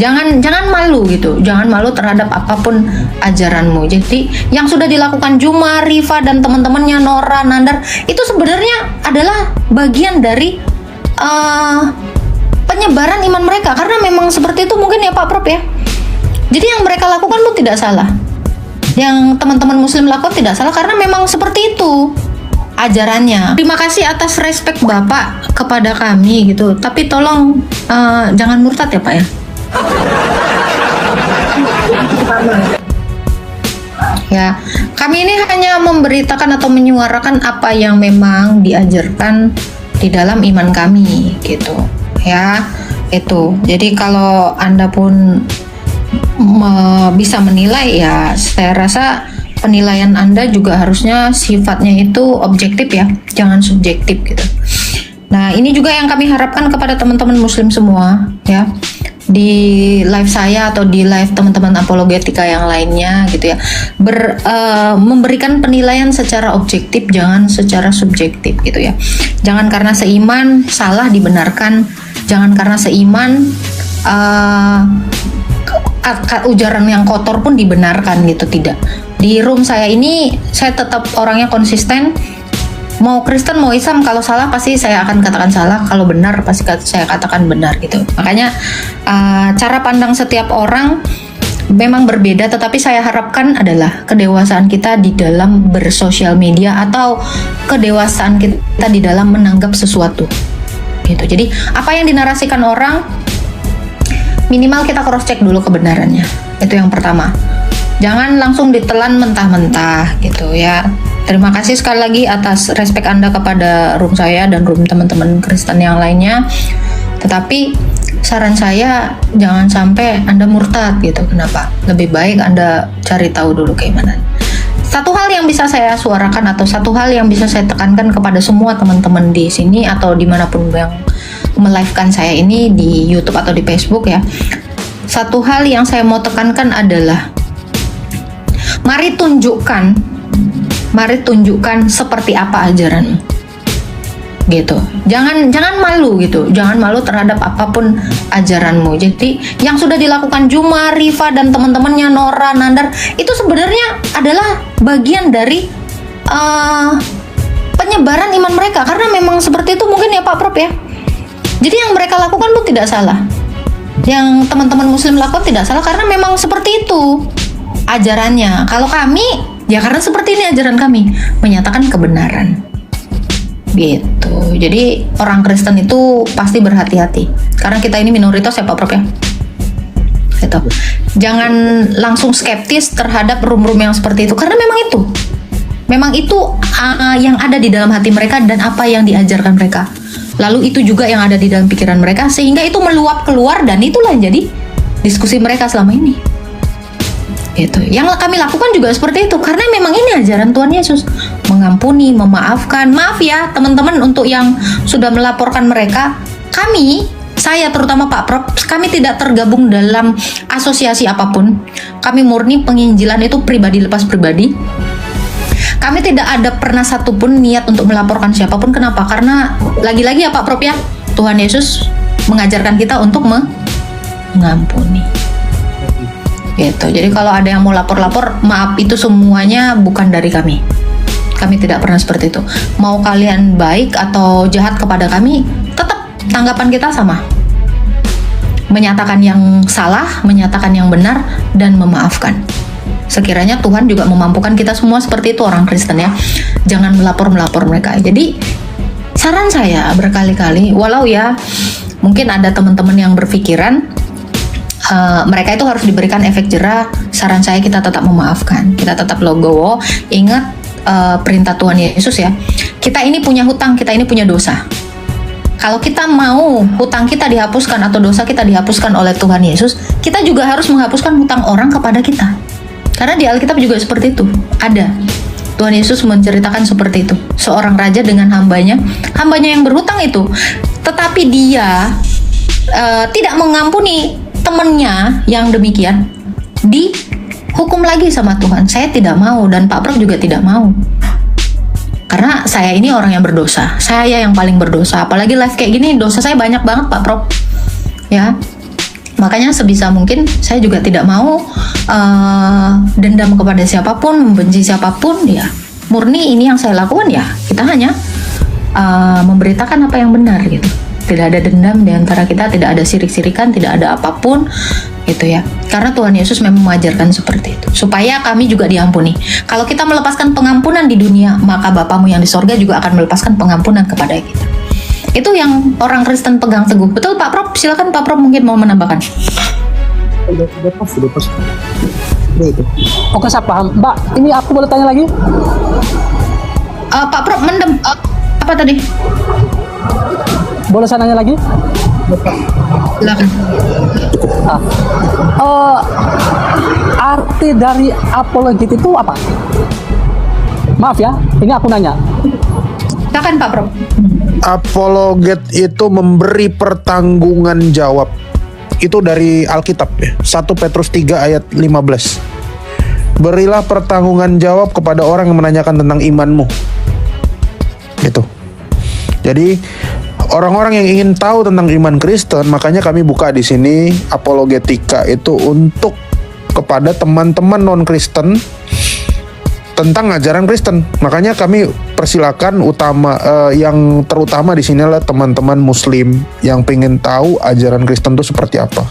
Jangan malu gitu, jangan malu terhadap apapun ajaranmu. Jadi yang sudah dilakukan Juma, Riva dan teman-temannya, Nora, Nandar, itu sebenarnya adalah bagian dari penyebaran iman mereka, karena memang seperti itu mungkin ya Pak Prof ya. Jadi yang mereka lakukan pun tidak salah, yang teman-teman muslim lakukan tidak salah, karena memang seperti itu ajarannya. Terima kasih atas respect Bapak kepada kami gitu, tapi tolong jangan murtad ya Pak ya. Ya, kami ini hanya memberitakan atau menyuarakan apa yang memang diajarkan di dalam iman kami gitu ya. Itu jadi kalau Anda pun bisa menilai, ya saya rasa penilaian Anda juga harusnya sifatnya itu objektif ya, jangan subjektif gitu. Nah, ini juga yang kami harapkan kepada teman-teman muslim semua ya, di live saya atau di live teman-teman apologetika yang lainnya gitu ya, memberikan penilaian secara objektif, jangan secara subjektif gitu ya. Jangan karena seiman salah dibenarkan, jangan karena seiman ujaran yang kotor pun dibenarkan gitu, tidak. Di room saya ini saya tetap orangnya konsisten, mau Kristen mau Islam, kalau salah pasti saya akan katakan salah, kalau benar pasti saya katakan benar gitu. Makanya cara pandang setiap orang memang berbeda, tetapi saya harapkan adalah kedewasaan kita di dalam bersosial media atau kedewasaan kita di dalam menanggap sesuatu gitu. Jadi apa yang dinarasikan orang, minimal kita cross check dulu kebenarannya, itu yang pertama. Jangan langsung ditelan mentah-mentah gitu ya. Terima kasih sekali lagi atas respect Anda kepada room saya dan room teman-teman Kristen yang lainnya. Tetapi saran saya jangan sampai Anda murtad gitu. Kenapa? Lebih baik Anda cari tahu dulu keimanan. Satu hal yang bisa saya suarakan atau satu hal yang bisa saya tekankan kepada semua teman-teman di sini atau dimanapun yang melive-kan saya ini di YouTube atau di Facebook ya. Satu hal yang saya mau tekankan adalah mari tunjukkan seperti apa ajaranmu gitu. Jangan malu gitu, jangan malu terhadap apapun ajaranmu. Jadi yang sudah dilakukan Juma, Riva dan teman-temannya, Nora, Nandar, itu sebenarnya adalah bagian dari penyebaran iman mereka, karena memang seperti itu mungkin ya Pak Prof ya. Jadi yang mereka lakukan pun tidak salah, yang teman-teman muslim lakukan tidak salah, karena memang seperti itu ajarannya. Kalau kami ya karena seperti ini ajaran kami, menyatakan kebenaran gitu. Jadi orang Kristen itu pasti berhati-hati, karena kita ini minoritas ya Pak Prof ya gitu. Jangan langsung skeptis terhadap rum-rum yang seperti itu, karena memang itu yang ada di dalam hati mereka dan apa yang diajarkan mereka. Lalu itu juga yang ada di dalam pikiran mereka, sehingga itu meluap keluar, dan itulah yang jadi diskusi mereka selama ini gitu. Yang kami lakukan juga seperti itu, karena memang ini ajaran Tuhan Yesus, mengampuni, memaafkan. Maaf ya teman-teman untuk yang sudah melaporkan mereka. Saya terutama Pak Prof, kami tidak tergabung dalam asosiasi apapun. Kami murni penginjilan itu pribadi lepas pribadi. Kami tidak ada pernah satupun niat untuk melaporkan siapapun. Kenapa? Karena lagi-lagi ya Pak Prof ya, Tuhan Yesus mengajarkan kita untuk mengampuni gitu. Jadi kalau ada yang mau lapor-lapor, maaf, itu semuanya bukan dari kami. Kami tidak pernah seperti itu. Mau kalian baik atau jahat kepada kami, tetap tanggapan kita sama. Menyatakan yang salah, menyatakan yang benar, dan memaafkan. Sekiranya Tuhan juga memampukan kita semua seperti itu orang Kristen ya. Jangan melapor mereka. Jadi saran saya berkali-kali, walau ya mungkin ada teman-teman yang berpikiran mereka itu harus diberikan efek jerah, saran saya kita tetap memaafkan, kita tetap legowo. Ingat perintah Tuhan Yesus ya, kita ini punya hutang, kita ini punya dosa. Kalau kita mau hutang kita dihapuskan atau dosa kita dihapuskan oleh Tuhan Yesus, kita juga harus menghapuskan hutang orang kepada kita. Karena di Alkitab juga seperti itu, ada. Tuhan Yesus menceritakan seperti itu. Seorang raja dengan hambanya yang berhutang itu, tetapi dia tidak mengampuni temannya yang demikian, dihukum lagi sama Tuhan. Saya tidak mau, dan Pak Prof juga tidak mau. Karena saya ini orang yang berdosa, saya yang paling berdosa. Apalagi live kayak gini, dosa saya banyak banget Pak Prof. Ya, Makanya sebisa mungkin saya juga tidak mau dendam kepada siapapun, membenci siapapun. Ya murni ini yang saya lakukan, ya kita hanya memberitakan apa yang benar gitu. Tidak ada dendam di antara kita, tidak ada sirik-sirikan, tidak ada apapun gitu ya. Karena Tuhan Yesus memang mengajarkan seperti itu, supaya kami juga diampuni. Kalau kita melepaskan pengampunan di dunia, maka Bapamu yang di sorga juga akan melepaskan pengampunan kepada kita. Itu yang orang Kristen pegang teguh. Betul Pak Prof? Silakan Pak Prof mungkin mau menambahkan. Udah pas. Udah itu. Oke, saya paham. Mbak, ini aku boleh tanya lagi? Pak Prof mendem apa tadi? Boleh saya nanya lagi? Silakan. Arti dari apologet itu apa? Maaf ya, ini aku nanya. Silakan Pak Prof. Apologet itu memberi pertanggungan jawab. Itu dari Alkitab ya. 1 Petrus 3 ayat 15. Berilah pertanggungan jawab kepada orang yang menanyakan tentang imanmu. Gitu. Jadi orang-orang yang ingin tahu tentang iman Kristen, makanya kami buka di sini apologetika itu untuk kepada teman-teman non-Kristen tentang ajaran Kristen. Makanya kami persilakan yang terutama di sini adalah teman-teman Muslim yang pengen tahu ajaran Kristen itu seperti apa.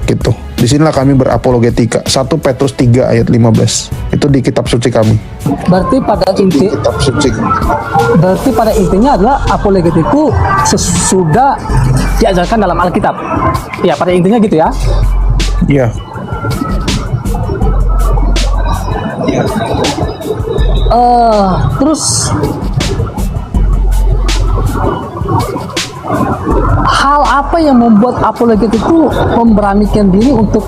Gitu. Di sinilah kami berapologetika. 1 Petrus 3 ayat 15. Itu di kitab suci kami. Berarti pada intinya adalah apologet itu sesudah diajarkan dalam Alkitab. Ya, pada intinya gitu ya. Iya. Terus hal apa yang membuat apologet itu memberanikan diri untuk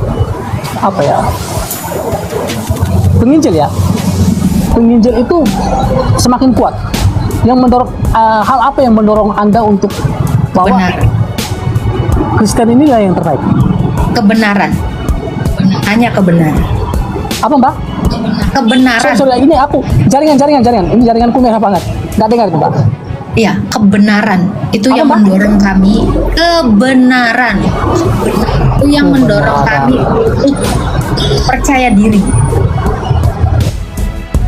penginjil ya? Penginjil itu semakin kuat. Yang mendorong hal apa yang mendorong Anda untuk bahwa Benar. Kristen inilah yang terbaik? Kebenaran. Hanya kebenaran. Apa Mbak? Kebenaran. Sorry, ini aku jaringan. Ini jaringanku merah banget. Nggak dengar itu Mbak. Iya, kebenaran. Itu Apa, yang Mbak? mendorong kami. Kebenaran. Itu yang mendorong kami untuk percaya diri.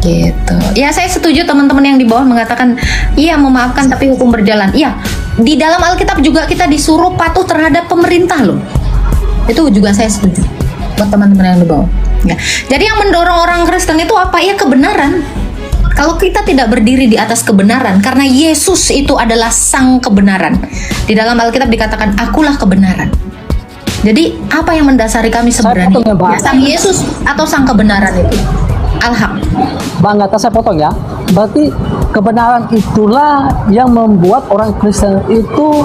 Gitu. Ya, saya setuju teman-teman yang di bawah mengatakan, iya memaafkan tapi hukum berjalan. Iya, di dalam Alkitab juga kita disuruh patuh terhadap pemerintah loh. Itu juga saya setuju. Buat teman-teman yang di bawah. Ya. Jadi yang mendorong orang Kristen itu apa? Ya kebenaran. Kalau kita tidak berdiri di atas kebenaran, karena Yesus itu adalah sang kebenaran. Di dalam Alkitab dikatakan, akulah kebenaran. Jadi apa yang mendasari kami sebenarnya? Ya, sang Yesus atau sang kebenaran itu? Al-Haq. Bang, kata saya potong ya. Berarti kebenaran itulah yang membuat orang Kristen itu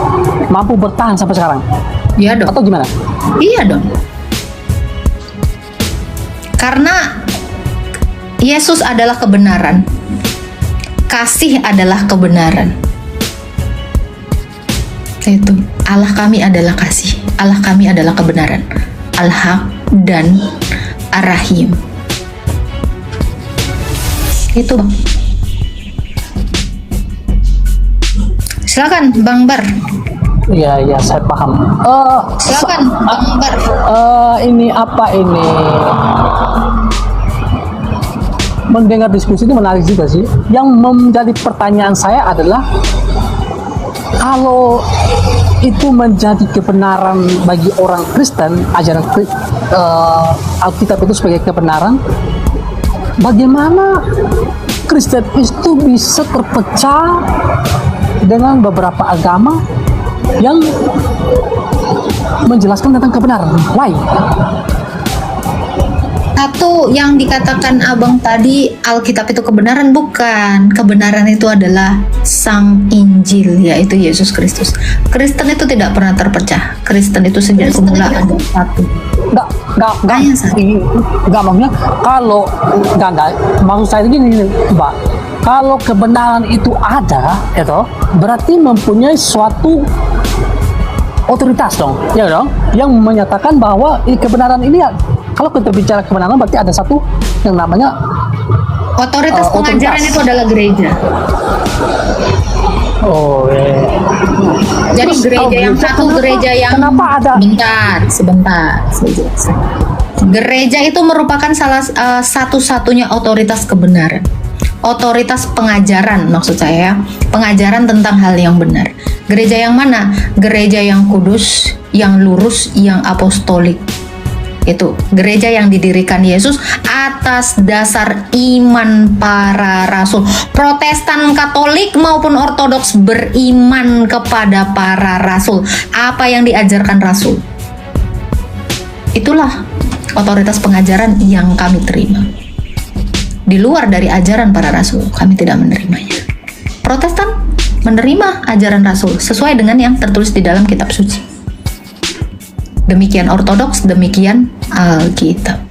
mampu bertahan sampai sekarang. Iya dong. Atau gimana? Iya dong. Karena Yesus adalah kebenaran. Kasih adalah kebenaran. Itu Allah kami adalah kasih. Allah kami adalah kebenaran. Al-Haq dan Ar-Rahim. Itu Bang. Silakan Bang Bar. Iya, saya paham. Silakan Bang Bar. Ini apa ini? Mendengar diskusi itu menarik juga sih. Yang menjadi pertanyaan saya adalah, kalau itu menjadi kebenaran bagi orang Kristen, ajaran Alkitab itu sebagai kebenaran, bagaimana Kristen itu bisa terpecah dengan beberapa agama yang menjelaskan tentang kebenaran? Why? Satu yang dikatakan Abang tadi, Alkitab itu kebenaran, bukan. Kebenaran itu adalah Sang Injil, yaitu Yesus Kristus. Kristen itu tidak pernah terpecah. Kristen itu sejak semula ada satu. Enggak, maksudnya kalau enggak, maksud saya gini Mbak, kalau kebenaran itu ada, itu berarti mempunyai suatu otoritas dong, ya dong, yang menyatakan bahwa kebenaran ini, kalau kita bicara kebenaran berarti ada satu yang namanya otoritas pengajaran itu adalah gereja. Oh, Jadi Terus, gereja kalau yang satu, kenapa- gereja yang kenapa ada sebentar, saya jelaskan. Gereja itu merupakan salah satu-satunya otoritas kebenaran. Otoritas pengajaran maksud saya, pengajaran tentang hal yang benar. Gereja yang mana? Gereja yang kudus, yang lurus, yang apostolik. Itu gereja yang didirikan Yesus atas dasar iman para rasul. Protestan, Katolik maupun Ortodoks beriman kepada para rasul. Apa yang diajarkan rasul? Itulah otoritas pengajaran yang kami terima. Di luar dari ajaran para rasul, kami tidak menerimanya. Protestan menerima ajaran rasul sesuai dengan yang tertulis di dalam kitab suci. Demikian Ortodoks, demikian Alkitab.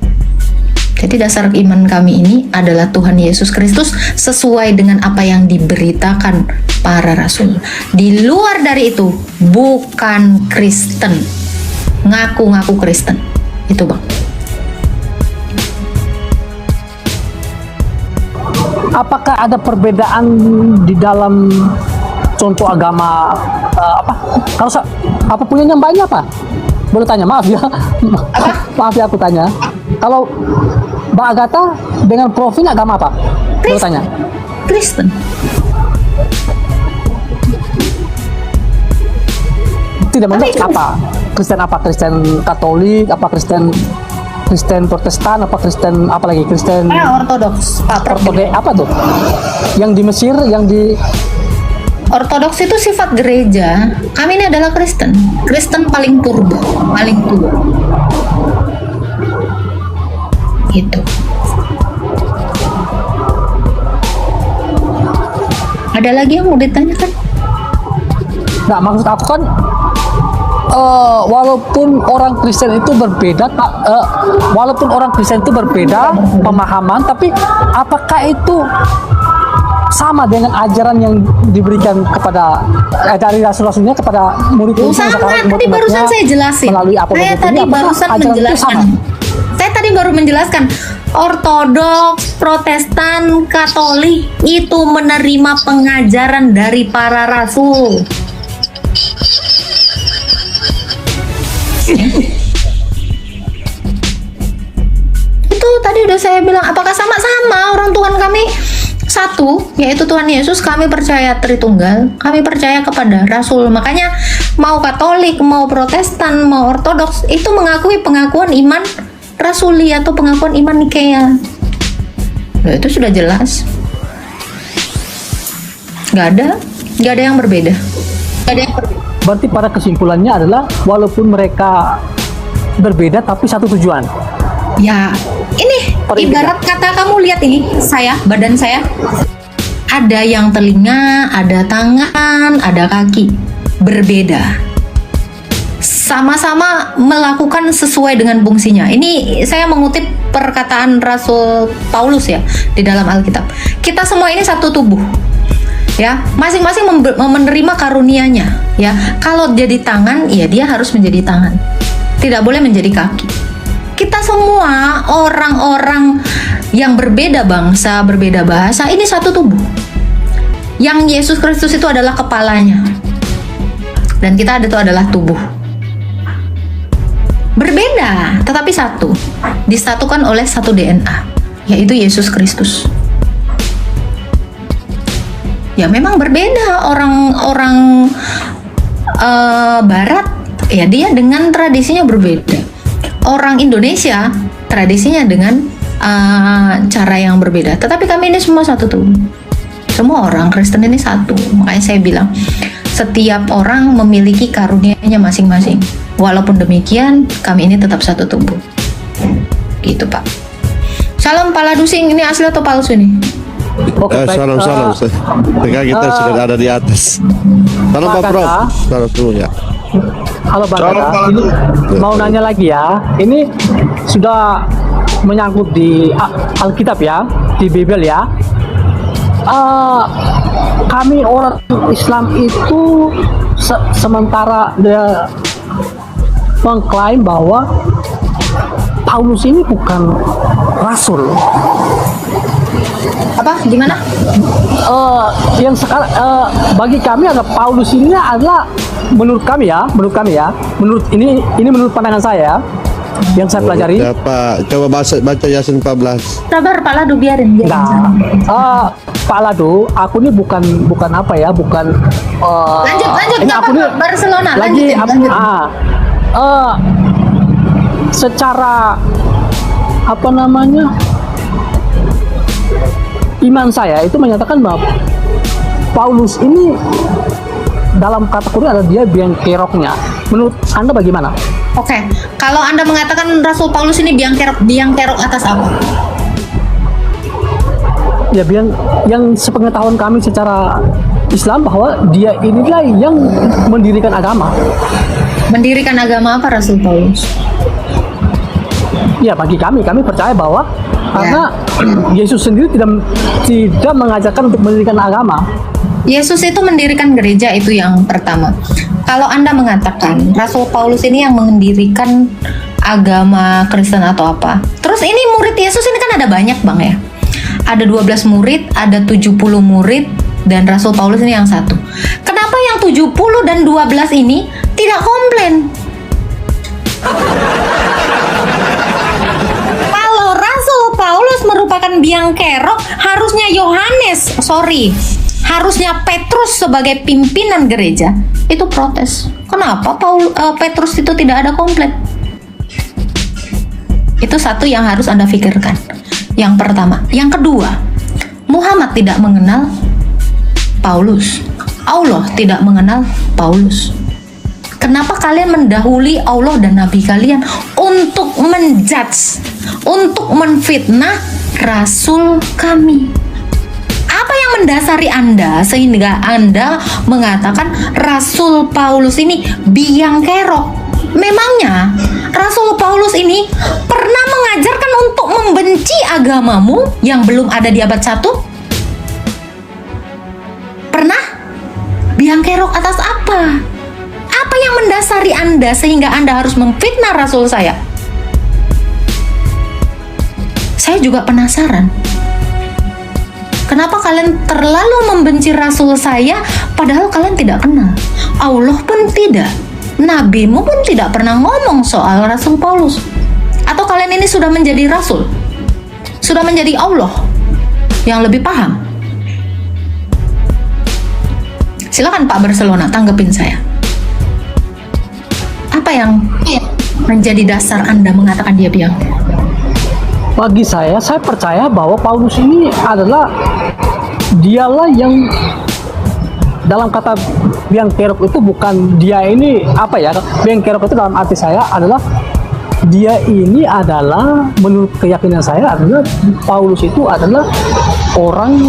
Jadi dasar iman kami ini adalah Tuhan Yesus Kristus sesuai dengan apa yang diberitakan para rasul. Di luar dari itu, bukan Kristen. Ngaku-ngaku Kristen. Itu Bang. Apakah ada perbedaan di dalam contoh agama apa? Kalau apa punyanya Mbaknya apa? Boleh tanya, maaf ya. Maaf ya aku tanya. Kalau Mbak Agatha dengan Prof ini agama apa? Boleh tanya. Kristen. Tidak menjawab apa? Kristen apa? Kristen Katolik? Apa Kristen Protestan? Apa Kristen apa lagi? Kristen Ortodoks, Pak Prof. Ortodoks apa tuh? Yang di Mesir, yang di Ortodoks itu sifat gereja. Kami ini adalah Kristen. Kristen paling purba, paling tua. Gitu. Ada lagi yang mau ditanyakan? Nah, maksud aku kan walaupun orang Kristen itu berbeda, walaupun orang Kristen itu berbeda pemahaman, tapi apakah itu sama dengan ajaran yang diberikan kepada dari rasul-rasulnya kepada murid-muridnya Sama, tadi barusan saya jelasin. melalui Saya tadi barusan menjelaskan. Saya tadi baru menjelaskan. Ortodoks, Protestan, Katolik itu menerima pengajaran dari para rasul. Itu tadi udah saya bilang, apakah sama-sama orang Tuhan kami satu, yaitu Tuhan Yesus. Kami percaya Tritunggal, kami percaya kepada Rasul. Makanya mau Katolik, mau Protestan, mau Ortodoks itu mengakui pengakuan iman Rasuli atau pengakuan iman Nikea. Nah, itu sudah jelas. Gak ada yang berbeda. Gak ada yang berbeda. Berarti pada kesimpulannya adalah walaupun mereka berbeda tapi satu tujuan. Ya, ini ibarat kata kamu lihat ini, badan saya. Ada yang telinga, ada tangan, ada kaki. Berbeda. Sama-sama melakukan sesuai dengan fungsinya. Ini saya mengutip perkataan Rasul Paulus ya di dalam Alkitab. Kita semua ini satu tubuh. Ya, masing-masing menerima karunia-Nya. Ya, kalau jadi tangan, ya dia harus menjadi tangan. Tidak boleh menjadi kaki. Kita semua orang-orang yang berbeda bangsa, berbeda bahasa, ini satu tubuh. Yang Yesus Kristus itu adalah kepalanya. Dan kita itu adalah tubuh. Berbeda, tetapi satu. Disatukan oleh satu DNA, yaitu Yesus Kristus. Ya memang berbeda orang-orang Barat, ya dia dengan tradisinya berbeda. Orang Indonesia tradisinya dengan cara yang berbeda. Tetapi kami ini semua satu tubuh. Semua orang Kristen ini satu. Makanya saya bilang setiap orang memiliki karunia-nya masing-masing. Walaupun demikian, kami ini tetap satu tubuh. Gitu Pak. Salam Pala Dusing, ini asli atau palsu nih? Oke, baik. Salam Ustaz. Tengah kita sudah ada di atas. Salam Pak Prof. Salam dulu ya. Halo Bang Agatha, ini mau nanya lagi ya. Ini sudah menyangkut di Alkitab ya, di Bible ya. Kami orang Islam itu sementara dia mengklaim bahwa Paulus ini bukan rasul. Apa? Gimana? Yang sekarang bagi kami ada Paulus ini adalah menurut kami ya, menurut ini menurut pandangan saya yang saya pelajari. Siapa? Coba baca Yasin 14. Sabar, Pak Ladu, biarin. Nah, Pak Ladu, aku ini bukan apa ya, bukan Lanjut, ini nggak aku apa-apa, ini Barcelona, lagi lanjutin. secara apa namanya, iman saya itu menyatakan bahwa Paulus ini dalam kategori adalah dia biang keroknya. Menurut Anda bagaimana? Oke, kalau Anda mengatakan Rasul Paulus ini biang kerok atas apa? Ya, yang sepengetahuan kami secara Islam bahwa dia inilah yang mendirikan agama. Mendirikan agama apa Rasul Paulus? Ya, bagi kami percaya bahwa karena Yesus sendiri tidak mengajarkan untuk mendirikan agama. Yesus itu mendirikan gereja, itu yang pertama. Kalau Anda mengatakan Rasul Paulus ini yang mendirikan agama Kristen atau apa, terus ini murid Yesus ini kan ada banyak Bang ya. Ada 12 murid, ada 70 murid, dan Rasul Paulus ini yang satu. Kenapa yang 70 dan 12 ini tidak komplain? Kalau Rasul Paulus merupakan biang kerok, harusnya Petrus sebagai pimpinan gereja itu protes. Kenapa Petrus itu tidak ada komplain? Itu satu yang harus Anda pikirkan. Yang pertama. Yang kedua, Muhammad tidak mengenal Paulus. Allah tidak mengenal Paulus. Kenapa kalian mendahului Allah dan Nabi kalian untuk menjudge, untuk menfitnah Rasul kami? Apa yang mendasari Anda sehingga Anda mengatakan Rasul Paulus ini biang kerok? Memangnya Rasul Paulus ini pernah mengajarkan untuk membenci agamamu yang belum ada di abad 1? Pernah? Biang kerok atas apa? Apa yang mendasari Anda sehingga Anda harus memfitnah Rasul saya? Saya juga penasaran. Kenapa kalian terlalu membenci Rasul saya padahal kalian tidak kenal? Allah pun tidak. Nabimu pun tidak pernah ngomong soal Rasul Paulus. Atau kalian ini sudah menjadi Rasul? Sudah menjadi Allah yang lebih paham? Silakan Pak Barcelona, tanggepin saya. Apa yang menjadi dasar Anda mengatakan dia biang? Bagi saya percaya bahwa Paulus ini dialah yang dalam kata biang kerok itu bukan dia ini apa ya, biang kerok itu dalam arti saya adalah dia ini adalah menurut keyakinan saya adalah Paulus itu adalah orang,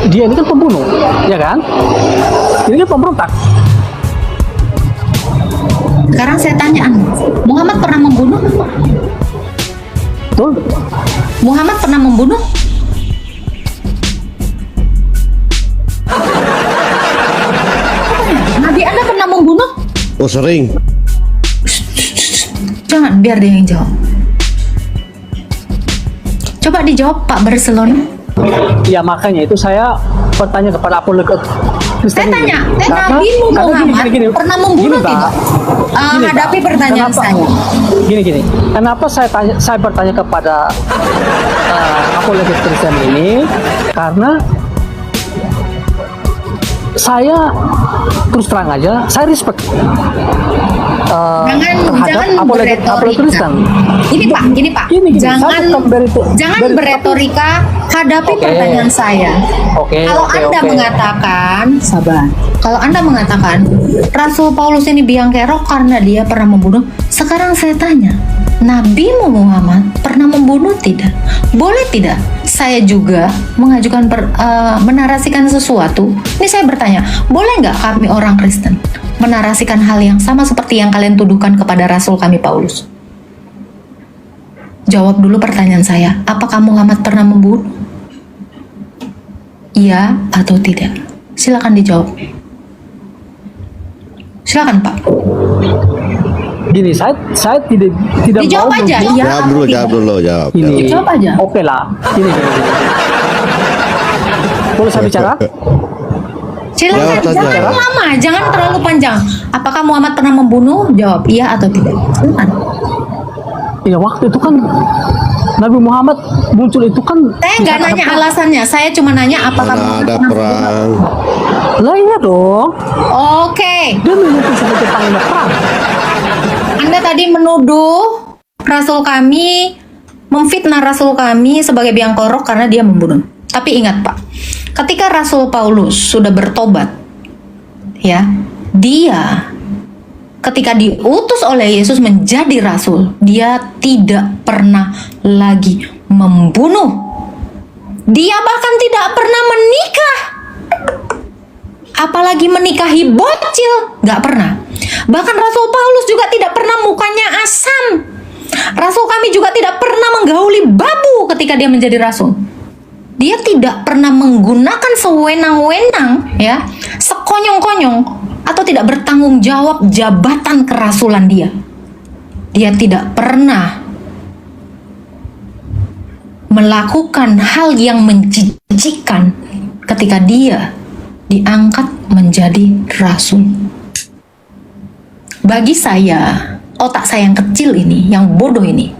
dia ini kan pembunuh, ya kan? Ini kan pemberontak. Sekarang saya tanya Anda, Muhammad pernah membunuh? Betul? Muhammad pernah membunuh? Nabi Anda pernah membunuh? Oh, sering. Jangan, biar dia yang jawab. Coba dijawab Pak Barcelona. Ya, makanya itu saya bertanya kepada apologet Kristen. Saya tanya, Karena Nabi Muhammad gini, pernah membunuh Pak. tidak? Gini, Hadapi Pak. pertanyaan Kenapa? saya. Gini. Kenapa saya bertanya kepada apologet Kristen ini? Karena saya terus terang aja, saya respect Jangan berretorika. Gini Pak, Gini, jangan saya berretorika. Hadapi pertanyaan saya. Kalau Anda mengatakan, sabar. Kalau Anda mengatakan Rasul Paulus ini biang kerok karena dia pernah membunuh, sekarang saya tanya, Nabi Muhammad pernah membunuh tidak? Boleh tidak saya juga mengajukan menarasikan sesuatu? Ini saya bertanya, boleh nggak kami orang Kristen menarasikan hal yang sama seperti yang kalian tuduhkan kepada Rasul kami Paulus? Jawab dulu pertanyaan saya, apakah Muhammad pernah membunuh? Iya atau tidak? Silakan dijawab. Silakan Pak. Gini, saya tidak Dijawab mau aja, menjawab. iya. Jawab dulu, jawab dulu, jawab. Ini. Jawab aja. Oke lah. Ini. Boleh saya bicara? Silakan, Jawab saja. jangan lama, jangan terlalu panjang. Apakah Muhammad pernah membunuh? Jawab iya atau tidak. Silakan. Ya waktu itu kan Nabi Muhammad muncul itu kan. Saya nggak nanya alasannya, saya cuma nanya apakah Mana Muhammad ada pernah perang? Lah iya dong. Oke, Dia memimpin sebagai panglima perang. Anda tadi menuduh Rasul kami, memfitnah Rasul kami sebagai biang kerok karena dia membunuh. Tapi ingat Pak, ketika Rasul Paulus sudah bertobat, ya, dia ketika diutus oleh Yesus menjadi rasul, dia tidak pernah lagi membunuh. Dia bahkan tidak pernah menikah. Apalagi menikahi bocil, nggak pernah. Bahkan Rasul Paulus juga tidak pernah mukanya asam. Rasul kami juga tidak pernah menggauli babu ketika dia menjadi rasul. Dia tidak pernah menggunakan sewenang-wenang, ya, sekonyong-konyong, atau tidak bertanggung jawab jabatan kerasulan dia. Dia tidak pernah melakukan hal yang menjijikkan ketika dia diangkat menjadi rasul. Bagi saya, otak saya yang kecil ini, yang bodoh ini,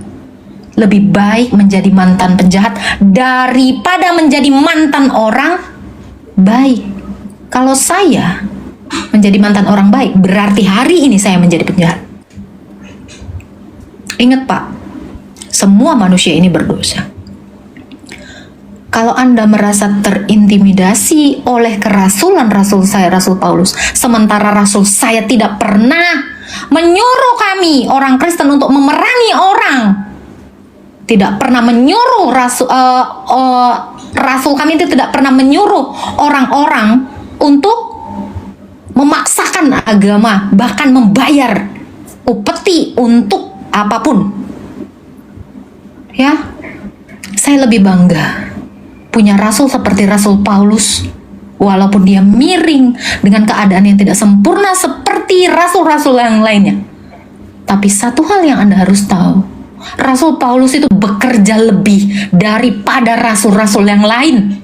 lebih baik menjadi mantan penjahat daripada menjadi mantan orang baik. Kalau saya menjadi mantan orang baik, berarti hari ini saya menjadi penjahat. Ingat Pak, semua manusia ini berdosa. Kalau Anda merasa terintimidasi oleh kerasulan Rasul saya, Rasul Paulus, sementara Rasul saya tidak pernah menyuruh kami, orang Kristen, untuk memerangi orang, tidak pernah menyuruh Rasul kami itu tidak pernah menyuruh orang-orang untuk memaksakan agama, bahkan membayar upeti untuk apapun. Ya, saya lebih bangga punya rasul seperti Rasul Paulus, walaupun dia miring dengan keadaan yang tidak sempurna seperti rasul-rasul yang lainnya. Tapi satu hal yang Anda harus tahu, Rasul Paulus itu bekerja lebih daripada rasul-rasul yang lain.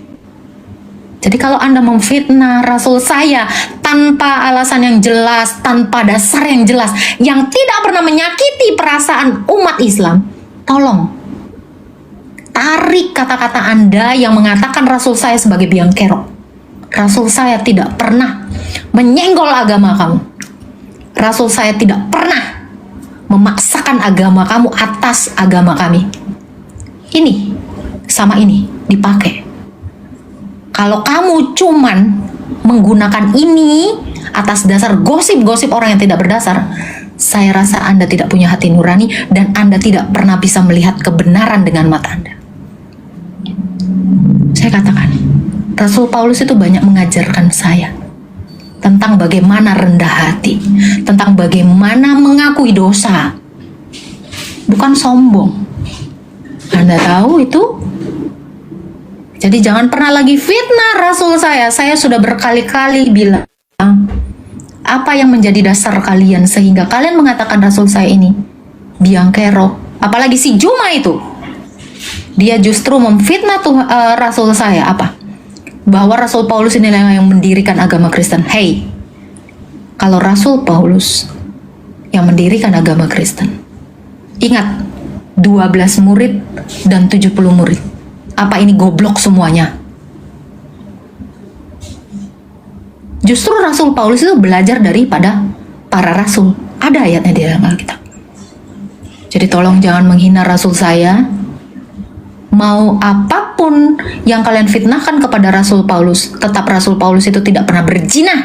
Jadi kalau Anda memfitnah rasul saya tanpa alasan yang jelas, tanpa dasar yang jelas, yang tidak pernah menyakiti perasaan umat Islam, tolong tarik kata-kata Anda yang mengatakan rasul saya sebagai biang kerok. Rasul saya tidak pernah menyenggol agama kamu. Rasul saya tidak pernah memaksakan agama kamu atas agama kami. Ini sama ini dipakai. Kalau kamu cuman menggunakan ini atas dasar gosip-gosip orang yang tidak berdasar, saya rasa Anda tidak punya hati nurani dan Anda tidak pernah bisa melihat kebenaran dengan mata Anda. Saya katakan, Rasul Paulus itu banyak mengajarkan saya tentang bagaimana rendah hati, tentang bagaimana mengakui dosa, bukan sombong. Anda tahu itu? Jadi jangan pernah lagi fitnah rasul saya. Saya sudah berkali-kali bilang, apa yang menjadi dasar kalian sehingga kalian mengatakan rasul saya ini biang kerok? Apalagi si Juma itu, dia justru memfitnah rasul saya. Apa? Bahwa Rasul Paulus inilah yang mendirikan agama Kristen. Hey, kalau Rasul Paulus yang mendirikan agama Kristen, ingat, 12 murid dan 70 murid. Apa ini goblok semuanya? Justru Rasul Paulus itu belajar daripada para rasul. Ada ayatnya di dalam Alkitab. Jadi tolong jangan menghina rasul saya. Mau apapun yang kalian fitnahkan kepada Rasul Paulus, tetap Rasul Paulus itu tidak pernah berzina.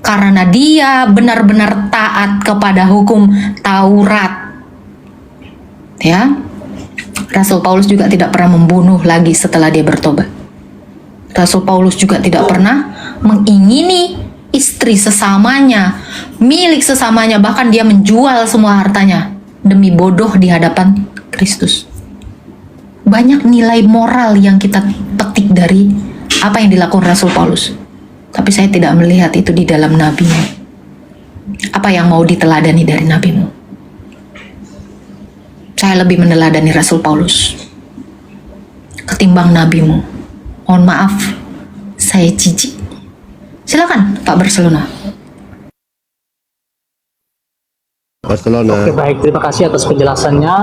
Karena dia benar-benar taat kepada hukum Taurat. Ya. Rasul Paulus juga tidak pernah membunuh lagi setelah dia bertobat. Rasul Paulus juga tidak pernah mengingini istri sesamanya, milik sesamanya, bahkan dia menjual semua hartanya demi bodoh di hadapan Kristus. Banyak nilai moral yang kita petik dari apa yang dilakukan Rasul Paulus. Tapi saya tidak melihat itu di dalam nabinya. Apa yang mau diteladani dari nabimu? Saya lebih meneladani Rasul Paulus ketimbang nabimu. Mohon maaf, saya jijik. Silakan Pak Barcelona. Barcelona. Oke, baik, terima kasih atas penjelasannya.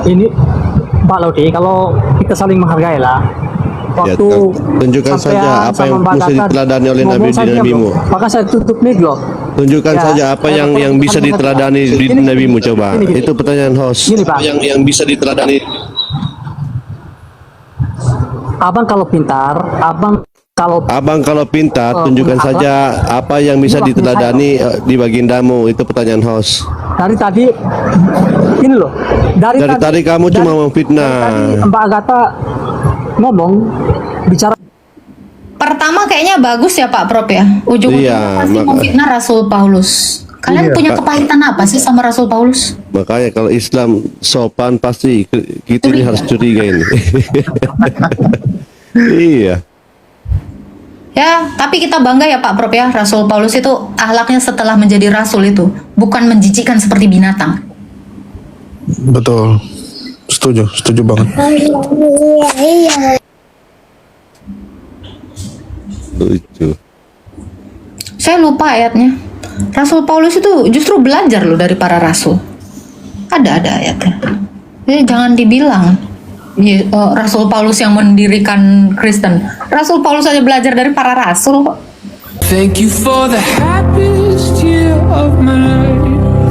Ini Pak Laudi, kalau kita saling menghargai lah. Ya, Waktu tunjukkan sampean saja apa yang sama Mbak mesti Gata diteladani oleh ngomong Nabi di saja, nabimu. bro. Maka saya tutup mic loh. Tunjukkan Ya, saja apa saya yang bisa tekan- diteladani di Gini, nabimu, coba. gini. Itu pertanyaan host. Gini, Pak. Yang bisa diteladani. Abang kalau pintar, Abang kalau pintar, Oh, tunjukkan akhlak. saja apa yang bisa Ini waktu diteladani di bagindamu. Itu pertanyaan host. dari tadi ini loh. Dari Tadi kamu cuma memfitnah. Dari tadi Mbak Agatha ngomong bicara Pertama kayaknya bagus ya Pak Prop ya. Ujung-ujungnya Iya, pasti memfitnah Rasul Paulus. Kalian punya kepahitan apa sih sama Rasul Paulus? Makanya kalau Islam sopan pasti kita ini Curiga. harus curiga ini. Iya. Ya, tapi kita bangga ya Pak Prop ya. Rasul Paulus itu akhlaknya setelah menjadi rasul itu bukan menjijikkan seperti binatang. Betul. Setuju banget. Lucu. Saya lupa ayatnya. Rasul Paulus itu justru belajar loh dari para rasul. Ada ayatnya. Jadi jangan dibilang Rasul Paulus yang mendirikan Kristen. Rasul Paulus aja belajar dari para rasul kok. Thank you for the happiest year of my life.